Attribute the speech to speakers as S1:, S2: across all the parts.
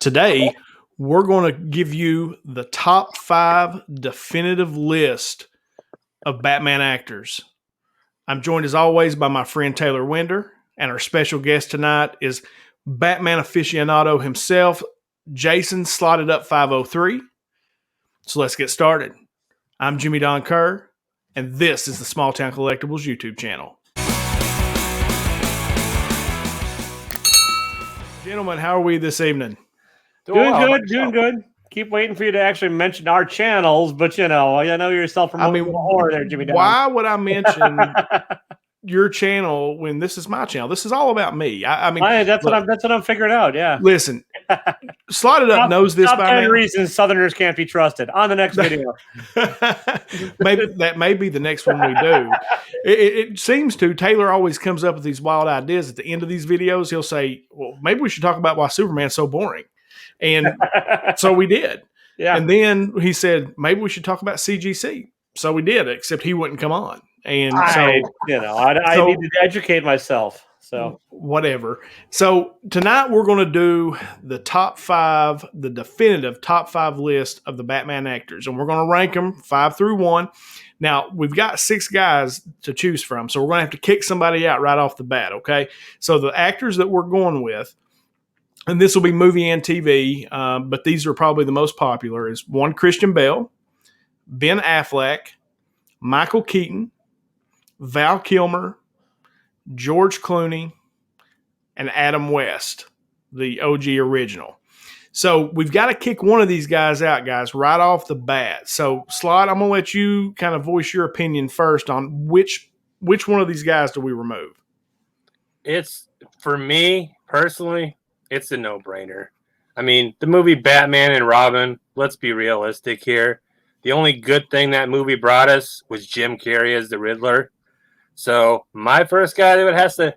S1: Today, we're going to give you the top 5 definitive list of Batman actors. I'm joined as always by my friend Taylor Winder, and our special guest tonight is Batman aficionado himself, Jason Slotted Up 503. So let's get started. I'm Jimmy Don Kerr, and this is the SmallTown Collectibles YouTube channel. Gentlemen, how are we this evening?
S2: Doing good. Keep waiting for you to actually mention our channels, but I know you're self-promoting a whore there, Jimmy.
S1: Why would I mention your channel when this is my channel? This is all about me.
S2: That's what I'm figuring out. Yeah.
S1: Listen, Slotted Up knows this by
S2: 10
S1: now.
S2: reasons Southerners can't be trusted. On the next video.
S1: Maybe that may be the next one we do. It seems to. Taylor always comes up with these wild ideas at the end of these videos. He'll say, "Well, maybe we should talk about why Superman's so boring." And so we did.
S2: Yeah.
S1: And then he said, maybe we should talk about CGC. So we did, except he wouldn't come on. And
S2: I need to educate myself. So
S1: whatever. So tonight we're going to do the top 5, the definitive top 5 list of the Batman actors. And we're going to rank them 5 through 1. Now, we've got 6 guys to choose from. So we're going to have to kick somebody out right off the bat. Okay. So the actors that we're going with, and this will be movie and TV, but these are probably the most popular, is 1, Christian Bale, Ben Affleck, Michael Keaton, Val Kilmer, George Clooney, and Adam West, the OG original. So we've got to kick one of these guys out, guys, right off the bat. So, Slot, I'm going to let you kind of voice your opinion first on which one of these guys do we remove?
S3: It's, for me, personally, it's a no-brainer. I mean, the movie Batman and Robin, let's be realistic here. The only good thing that movie brought us was Jim Carrey as the Riddler. So my first guy that has to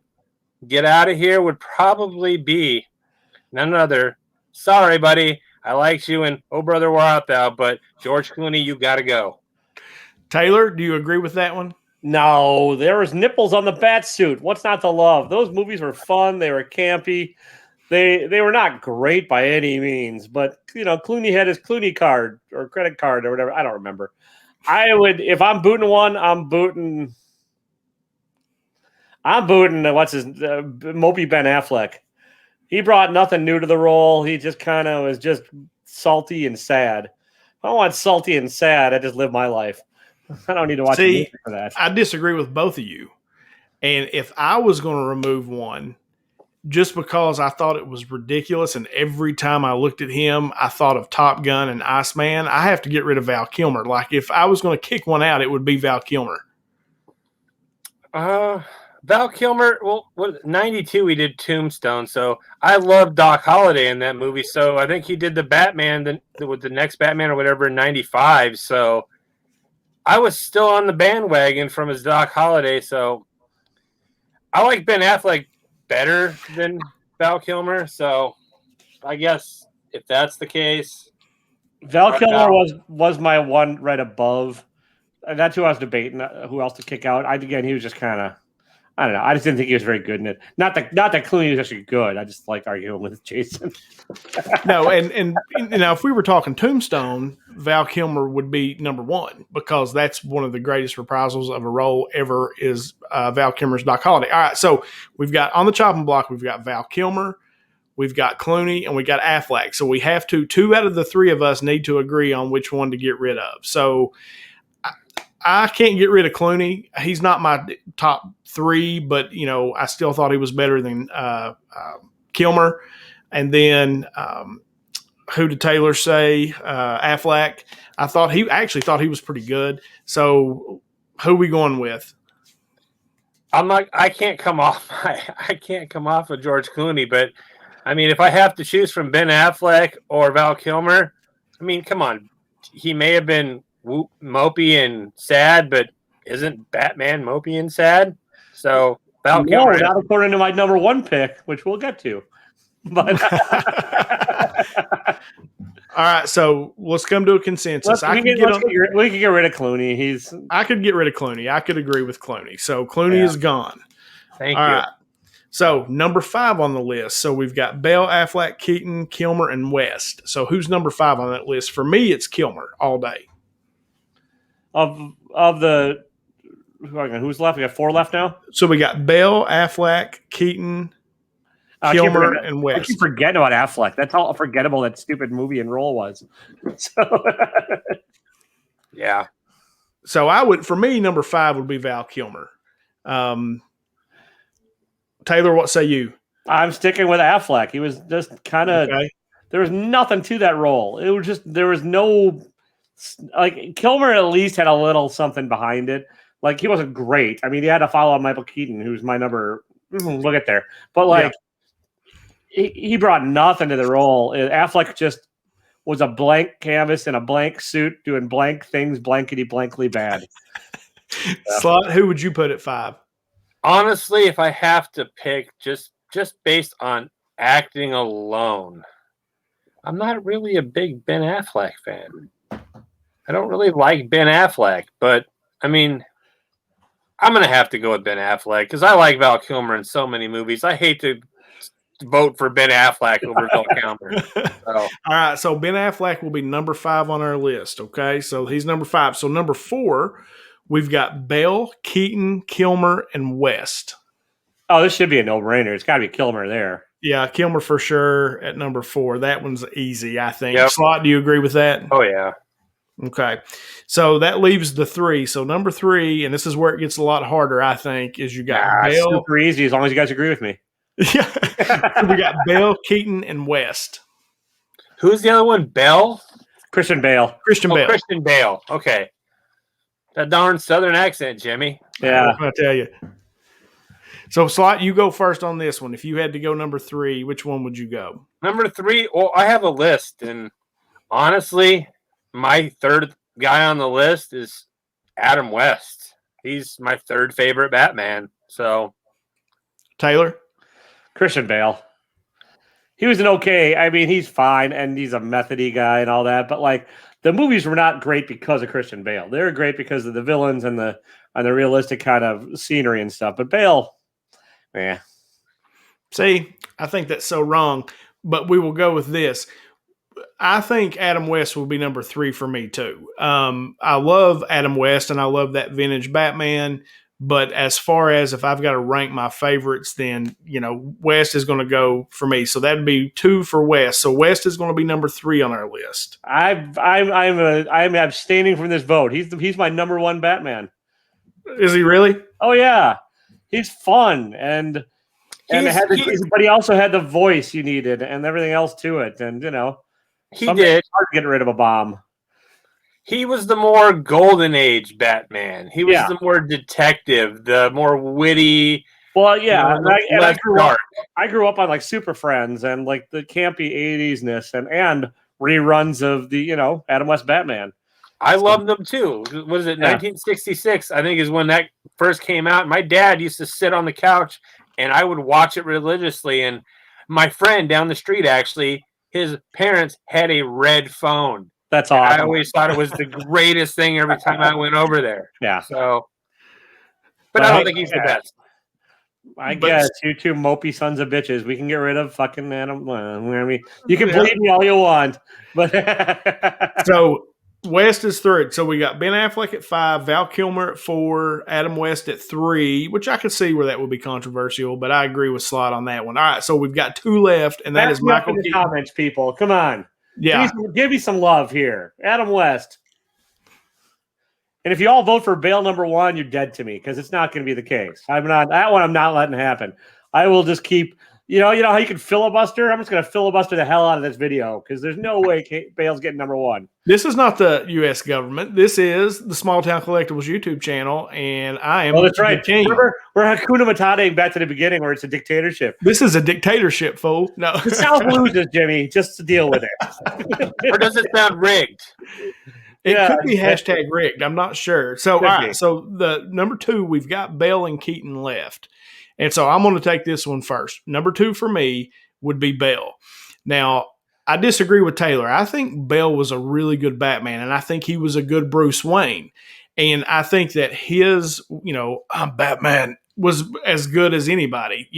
S3: get out of here would probably be none other. Sorry, buddy. I liked you, and oh, brother, where art thou? But George Clooney, you got to go.
S1: Taylor, do you agree with that one?
S2: No, there was nipples on the bat suit. What's not to love? Those movies were fun. They were campy. They were not great by any means, but Clooney had his Clooney card or credit card or whatever. I don't remember. I would, if I'm booting one, I'm booting what's his mopey Ben Affleck. He brought nothing new to the role. He just kind of was just salty and sad. If I want salty and sad, I just live my life. I don't need to watch music for that.
S1: I disagree with both of you. And if I was going to remove one, just because I thought it was ridiculous, and every time I looked at him, I thought of Top Gun and Iceman, I have to get rid of Val Kilmer. Like, if I was going to kick one out, it would be Val Kilmer.
S3: Val Kilmer, well, 92 he did Tombstone, so I love Doc Holliday in that movie, so I think he did the Batman, with the next Batman or whatever in 95, so I was still on the bandwagon from his Doc Holliday, so I like Ben Affleck better than Val Kilmer, so I guess if that's the case,
S2: Val Kilmer was my one right above. And that's who I was debating who else to kick out. He was just kind of, I don't know. I just didn't think he was very good in it. Not that Clooney was actually good. I just like arguing with Jason.
S1: No, and if we were talking Tombstone, Val Kilmer would be number 1 because that's one of the greatest reprisals of a role ever is Val Kilmer's Doc Holliday. All right, so we've got on the chopping block, we've got Val Kilmer, we've got Clooney, and we got Affleck. So we have to, 2 out of the 3 of us need to agree on which one to get rid of. So I can't get rid of Clooney. He's not my top 3, but, I still thought he was better than Kilmer. And then who did Taylor say? Affleck. I actually thought he was pretty good. So who are we going with?
S3: I can't come off of George Clooney, but I mean, if I have to choose from Ben Affleck or Val Kilmer, I mean, come on. He may have been mopey and sad, but isn't Batman mopey and sad? So Val Kilmer,
S2: not according to my number 1 pick, which we'll get to. But
S1: all right, so let's come to a consensus.
S2: We can get rid of Clooney.
S1: I could get rid of Clooney. I could agree with Clooney. So Clooney is gone.
S3: Thank you.
S1: Right. So number 5 on the list. So we've got Bell, Affleck, Keaton, Kilmer, and West. So who's number 5 on that list? For me, it's Kilmer all day.
S2: Of the who's left? We got 4 left now.
S1: So we got Bell, Affleck, Keaton, Kilmer, and West.
S2: I keep forgetting about Affleck. That's how forgettable that stupid movie and role was. So
S3: Yeah.
S1: So for me, number 5 would be Val Kilmer. Taylor, what say you?
S2: I'm sticking with Affleck. He was just kind of there was nothing to that role. It was just there was no like Kilmer at least had a little something behind it. Like he wasn't great. I mean, he had to follow Michael Keaton, who's my number. Look at there, but like he brought nothing to the role. Affleck just was a blank canvas in a blank suit doing blank things, blankety blankly bad.
S1: Slot, who would you put at 5?
S3: Honestly, if I have to pick just based on acting alone, I'm not really a big Ben Affleck fan. I don't really like Ben Affleck, but I mean, I'm going to have to go with Ben Affleck because I like Val Kilmer in so many movies. I hate to vote for Ben Affleck over Val Kilmer.
S1: All right, so Ben Affleck will be number 5 on our list, okay? So he's number 5. So number 4, we've got Bell, Keaton, Kilmer, and West.
S2: Oh, this should be a no-brainer. It's got to be Kilmer there.
S1: Yeah, Kilmer for sure at number 4. That one's easy, I think. Yep. Slot, do you agree with that?
S3: Oh, yeah.
S1: Okay. So that leaves the 3. So number 3, and this is where it gets a lot harder, I think, is you got Bell.
S2: Super easy as long as you guys agree with me.
S1: Yeah. So we got Bell, Keaton, and West.
S3: Who's the other one? Bell?
S2: Christian Bale.
S1: Christian
S3: Bale. Okay. That darn Southern accent, Jimmy.
S2: Yeah.
S1: I tell you. So, Slot, you go first on this one. If you had to go number 3, which one would you go?
S3: Number 3, well, I have a list, and honestly, my third guy on the list is Adam West. He's my third favorite Batman. So,
S1: Taylor?
S2: Christian Bale. He was I mean, he's fine, and he's a methody guy and all that, but like the movies were not great because of Christian Bale. They were great because of the villains and the realistic kind of scenery and stuff. But Bale, yeah.
S1: See, I think that's so wrong, but we will go with this. I think Adam West will be number 3 for me too. I love Adam West and I love that vintage Batman. But as far as if I've got to rank my favorites, then, West is going to go for me. So that'd be 2 for West. So West is going to be number 3 on our list.
S2: I'm abstaining from this vote. He's my number 1 Batman.
S1: Is he really?
S2: Oh yeah, he's fun but he also had the voice you needed and everything else to it, and he did hard to get rid of a bomb.
S3: He was the more golden age Batman. He was the more detective, the more witty.
S2: Well, yeah, I grew up on like Super Friends and like the campy 80s-ness and reruns of the Adam West Batman.
S3: I loved them too. What is it? 1966, I think, is when that first came out. My dad used to sit on the couch and I would watch it religiously. And my friend down the street, actually, his parents had a red phone.
S2: That's awesome.
S3: I always thought it was the greatest thing every time I went over there.
S2: Yeah.
S3: So, but I don't think he's the best.
S2: I guess you two mopey sons of bitches. We can get rid of fucking Adam. I mean, you can believe me all you want, but
S1: so West is 3. So we got Ben Affleck at 5, Val Kilmer at 4, Adam West at 3, which I could see where that would be controversial, but I agree with Slot on that one. All right, so we've got 2 left, and that is Michael Keaton.
S2: Comments, people, come on.
S1: Yeah.
S2: Give me some love here. Adam West. And if you all vote for Bale number 1, you're dead to me because it's not going to be the case. I'm not letting happen. I will just keep, you know how you can filibuster? I'm just going to filibuster the hell out of this video because there's no way Bale's getting number 1.
S1: This is not the U.S. government. This is the SmallTown Collectibles YouTube channel, and I am
S2: that's right. King. We're Hakuna Matata back to the beginning where it's a dictatorship.
S1: This is a dictatorship, fool. No.
S2: The South loses, Jimmy, just to deal with it.
S3: Or does it sound rigged?
S1: It could be hashtag rigged. I'm not sure. So, all right. So the number 2, we've got Bale and Keaton left. And so I'm going to take this one first. Number 2 for me would be Bale. Now, I disagree with Taylor. I think Bale was a really good Batman, and I think he was a good Bruce Wayne. And I think that his, I'm Batman, was as good as anybody.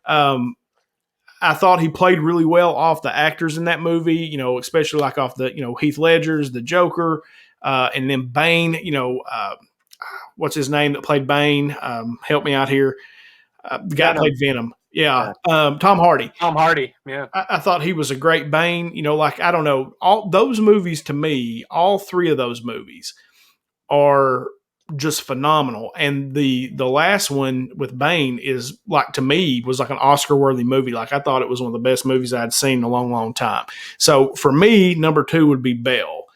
S1: I thought he played really well off the actors in that movie, especially like off the, Heath Ledger's, the Joker, and then Bane, what's his name that played Bane? Help me out here. The guy that played Venom. Yeah. Tom Hardy.
S3: Tom Hardy. Yeah.
S1: I thought he was a great Bane. I don't know. All those movies to me, all three of those movies are just phenomenal. And the last one with Bane is to me was like an Oscar worthy movie. I thought it was one of the best movies I'd seen in a long, long time. So for me, number 2 would be Bale.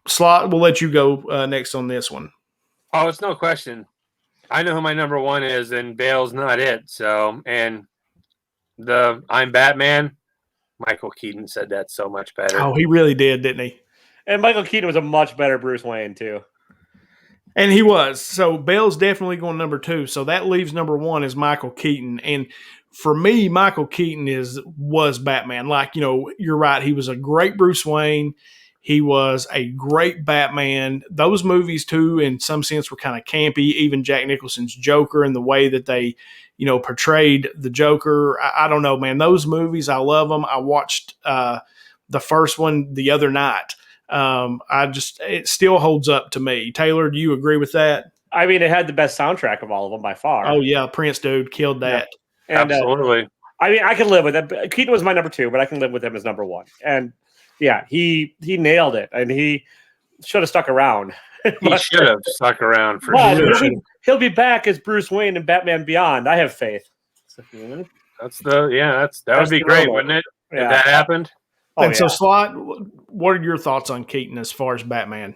S1: Slot, we'll let you go next on this one.
S3: Oh, it's no question. I know who my number 1 is, and Bale's not it. So, and I'm Batman, Michael Keaton said that so much better.
S1: Oh, he really did, didn't he?
S2: And Michael Keaton was a much better Bruce Wayne, too.
S1: And he was. So Bale's definitely going number 2. So that leaves number 1 is Michael Keaton. And for me, Michael Keaton was Batman. You're right. He was a great Bruce Wayne. He was a great Batman. Those movies, too, in some sense, were kind of campy. Even Jack Nicholson's Joker and the way that they, portrayed the Joker. I don't know, man. Those movies, I love them. I watched the first one the other night. It still holds up to me. Taylor, do you agree with that?
S2: I mean, it had the best soundtrack of all of them by far.
S1: Oh yeah, Prince, dude, killed that.
S2: Yeah. And,
S3: absolutely.
S2: I can live with it. Keaton was my number 2, but I can live with him as number 1. And yeah, he nailed it, and he should have stuck around.
S3: He should have stuck around for sure.
S2: He'll be back as Bruce Wayne in Batman Beyond. I have faith.
S3: That would be great, wouldn't it?
S2: Yeah.
S3: If that happened.
S1: So, Slot, what are your thoughts on Keaton as far as Batman?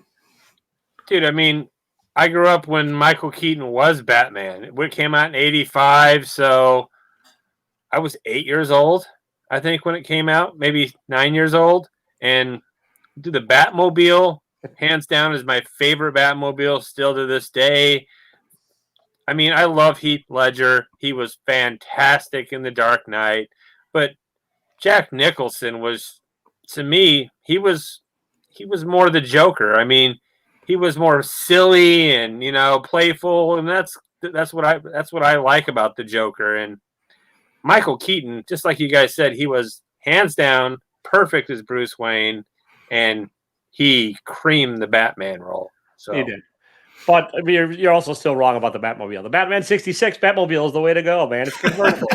S3: Dude, I mean, I grew up when Michael Keaton was Batman. It came out in 85, so I was 8 years old, I think, when it came out, maybe 9 years old. And the Batmobile, hands down, is my favorite Batmobile still to this day. I mean, I love Heath Ledger. He was fantastic in The Dark Knight. But Jack Nicholson was, to me, he was more the Joker. I mean, he was more silly and, playful, and that's what I like about the Joker. And Michael Keaton, just like you guys said, he was hands down perfect as Bruce Wayne, and he creamed the Batman role. So
S2: he did. But I mean, you're also still wrong about the Batmobile. The Batman 66 Batmobile is the way to go, man. It's convertible.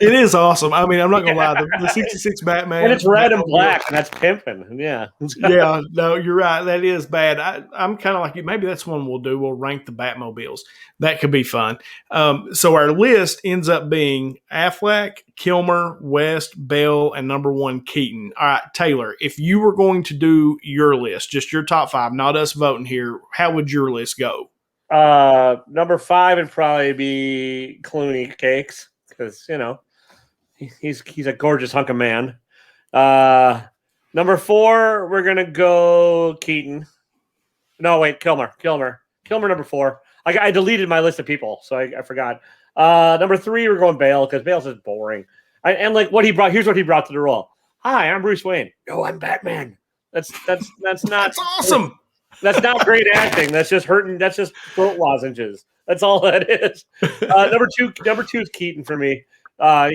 S1: It is awesome. I mean, I'm not going to lie. The 66 Batman.
S2: And it's red and black, and that's pimping. Yeah.
S1: Yeah, no, you're right. That is bad. I'm kind of like you. Maybe that's one we'll do. We'll rank the Batmobiles. That could be fun. So our list ends up being Affleck, Kilmer, West, Bell, and number 1, Keaton. All right, Taylor, if you were going to do your list, just your top 5, not us voting here, how would your list go?
S2: Number 5 would probably be Clooney Cakes because he's a gorgeous hunk of man. Number 4, we're gonna go Keaton. No, wait, Kilmer. Number 4. I deleted my list of people, so I forgot. Number 3, we're going Bale because Bale's just boring. And like what he brought. Here's what he brought to the role. Hi, I'm Bruce Wayne. No, I'm Batman. That's not.
S1: That's awesome.
S2: That's not great acting. That's just hurting. That's just throat lozenges. That's all that is. Number two is Keaton for me.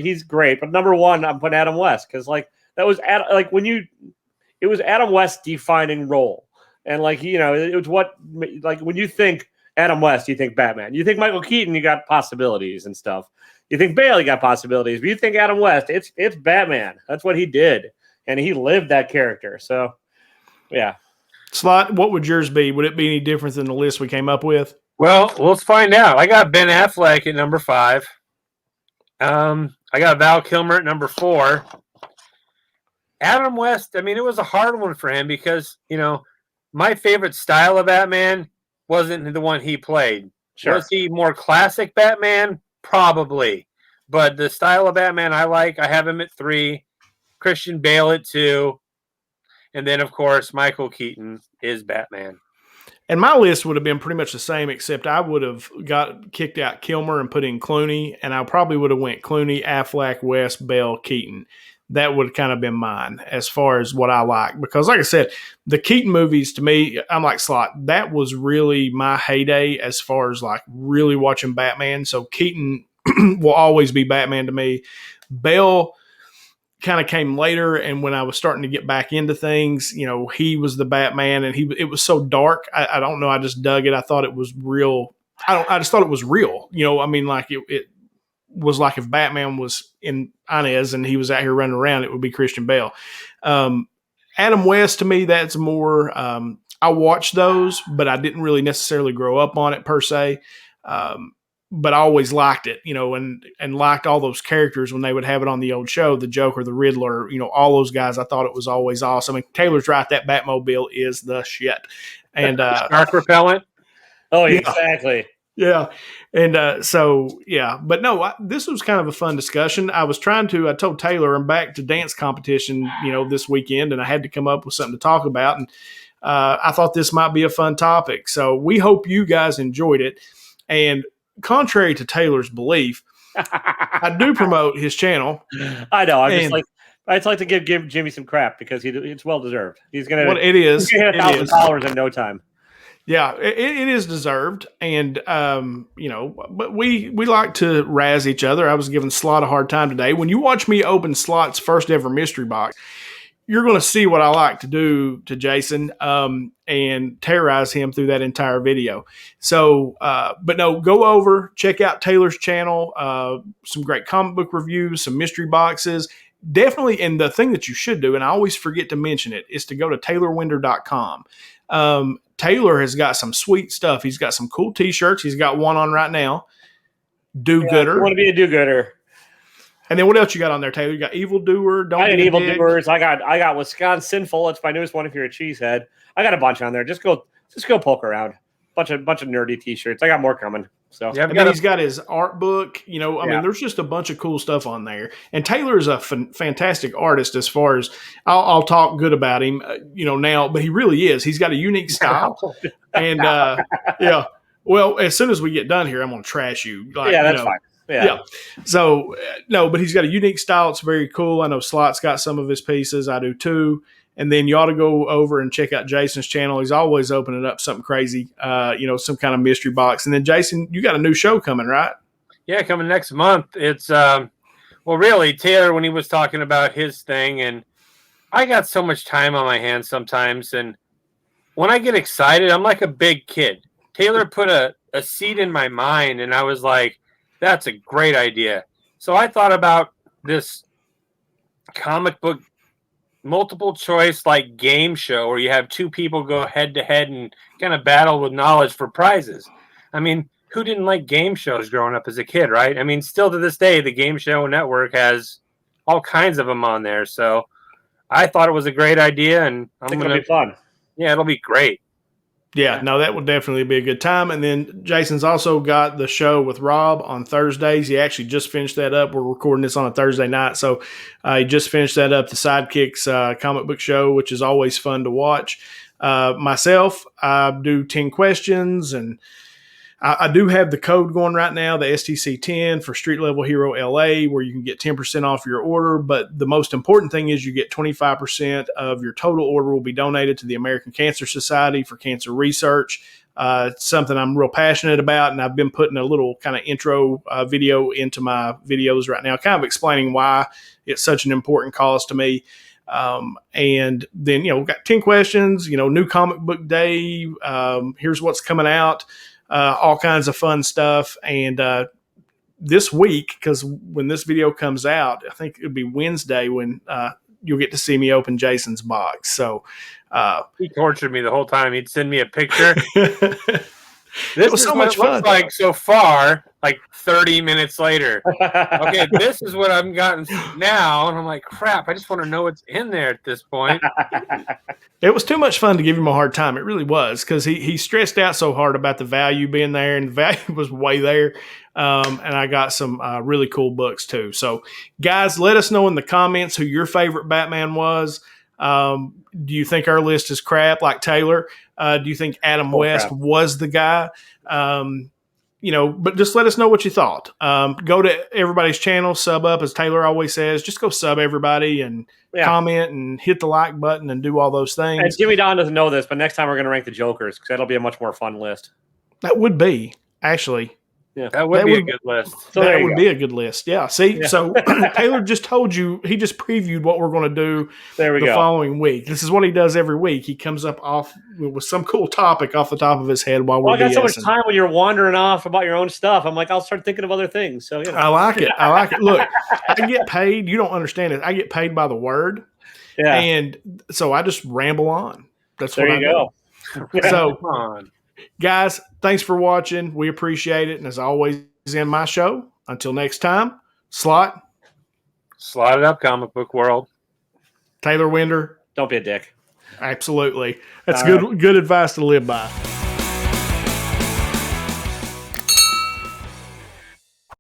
S2: He's great. But number 1, I'm putting Adam West because that was it was Adam West's defining role, and it was what when you think Adam West, you think Batman. You think Michael Keaton, you got possibilities and stuff. You think Bale, you got possibilities. But you think Adam West, it's Batman. That's what he did, and he lived that character. So, yeah.
S1: Slot, what would yours be? Would it be any different than the list we came up with?
S3: Well, let's find out. I got Ben Affleck at number 5. I got Val Kilmer at number 4. Adam West, I mean, it was a hard one for him because, my favorite style of Batman wasn't the one he played.
S2: Sure.
S3: Was he more classic Batman? Probably. But the style of Batman I like, I have him at 3. Christian Bale at 2. And then, of course, Michael Keaton is Batman.
S1: And my list would have been pretty much the same, except I would have kicked out Kilmer and put in Clooney, and I probably would have went Clooney, Affleck, West, Bell, Keaton. that would kind of been mine as far as what I like. Because like I said, the Keaton movies to me, I'm like Slot, that was really my heyday as far as like really watching Batman. So Keaton will always be Batman to me. Bale kind of came later, and when I was starting to get back into things, he was the Batman, and it was so dark. I don't know, I just dug it. I thought it was real. I just thought it was real. Like it was like if Batman was in Inez and he was out here running around, it would be Christian Bale. Adam West, to me, that's more. I watched those, but I didn't really necessarily grow up on it per se. But I always liked it, and liked all those characters when they would have it on the old show, the Joker, the Riddler, all those guys. I thought it was always awesome. And Taylor's right, that Batmobile is the shit. And
S3: shark repellent.
S2: Oh,
S1: yeah.
S2: Exactly.
S1: Yeah. And but no, this was kind of a fun discussion. I told Taylor I'm back to dance competition, this weekend, and I had to come up with something to talk about. And I thought this might be a fun topic. So we hope you guys enjoyed it. And contrary to Taylor's belief, I do promote his channel.
S2: I know. I'd like to give Jimmy some crap because it's well deserved. He's going to
S1: hit
S2: $1,000 in no time.
S1: Yeah, it is deserved, and but we like to razz each other. I was giving Slot a hard time today. When you watch me open Slot's first ever mystery box, you're going to see what I like to do to Jason and terrorize him through that entire video. So, but no, go over, check out Taylor's channel, some great comic book reviews, some mystery boxes. Definitely, and the thing that you should do, and I always forget to mention it, is to go to taylorwinder.com. Taylor has got some sweet stuff. He's got some cool T-shirts. He's got one on right now. Do-gooder.
S2: I want to be a do-gooder.
S1: And then what else you got on there, Taylor? You got Evildoer.
S2: I got Evildoers. I got Wisconsinful. It's my newest one if you're a cheesehead. I got a bunch on there. Just go poke around. Bunch of nerdy T-shirts. I got more coming. So
S1: yeah, and then he's got his art book. I mean, there's just a bunch of cool stuff on there. And Taylor is a fantastic artist as far as I'll talk good about him, now, but he really is. He's got a unique style. And yeah, well, as soon as we get done here, I'm going to trash you.
S2: That's fine. Yeah.
S1: So no, but he's got a unique style. It's very cool. I know Slot's got some of his pieces. I do too. And then you ought to go over and check out Jason's channel. He's always opening up something crazy, some kind of mystery box. And then, Jason, you got a new show coming, right?
S3: Yeah, coming next month. It's, really, Taylor, when he was talking about his thing, and I got so much time on my hands sometimes. And when I get excited, I'm like a big kid. Taylor put a seed in my mind, and I was like, that's a great idea. So I thought about this comic book multiple choice like game show where you have two people go head to head and kind of battle with knowledge for prizes. I mean, who didn't like game shows growing up as a kid, right? I mean, still to this day, the Game Show Network has all kinds of them on there. So I thought it was a great idea, and
S2: I think it'll be fun.
S3: Yeah, it'll be great.
S1: Yeah, no, that would definitely be a good time. And then Jason's also got the show with Rob on Thursdays. He actually just finished that up. We're recording this on a Thursday night. So he just finished that up, the Sidekicks comic book show, which is always fun to watch. Myself, I do 10 questions, and I do have the code going right now, the STC10 for Street Level Hero LA, where you can get 10% off your order. But the most important thing is you get 25% of your total order will be donated to the American Cancer Society for cancer research. It's something I'm real passionate about, and I've been putting a little kind of intro video into my videos right now, kind of explaining why it's such an important cause to me. And then, we've got 10 questions, new comic book day. Here's what's coming out. All kinds of fun stuff. And this week, because when this video comes out, I think it'll be Wednesday when you'll get to see me open Jason's box. So
S3: he tortured me the whole time. He'd send me a picture.
S1: This was so much fun.
S3: Looks like so far, like 30 minutes later. Okay, this is what I've gotten now, and I'm like, crap. I just want to know what's in there at this point.
S1: It was too much fun to give him a hard time. It really was, because he stressed out so hard about the value being there, and the value was way there. And I got some really cool books too. So, guys, let us know in the comments who your favorite Batman was. Do you think our list is crap like Taylor? Do you think Adam West was the guy? but just let us know what you thought. Go to everybody's channel, sub up, as Taylor always says. Just go sub everybody and comment and hit the like button and do all those things.
S2: And Jimmy Don doesn't know this, but next time we're going to rank the Jokers because that'll be a much more fun list.
S1: That would be, actually.
S3: Yeah, that would be a good list.
S1: So that would be a good list. Yeah. See, so Taylor just told you, he just previewed what we're going to do the following week. This is what he does every week. He comes up off with some cool topic off the top of his head while we're
S2: I got so much time when you're wandering off about your own stuff. I'm like, I'll start thinking of other things. So
S1: I like it. I like it. Look, I get paid. You don't understand it. I get paid by the word. Yeah. And so I just ramble on. That's what I do. So, guys, thanks for watching. We appreciate it. And as always, in my show, until next time, Slot
S3: it up, comic book world.
S1: Taylor Winder.
S2: Don't be a dick.
S1: Absolutely. That's good advice to live by.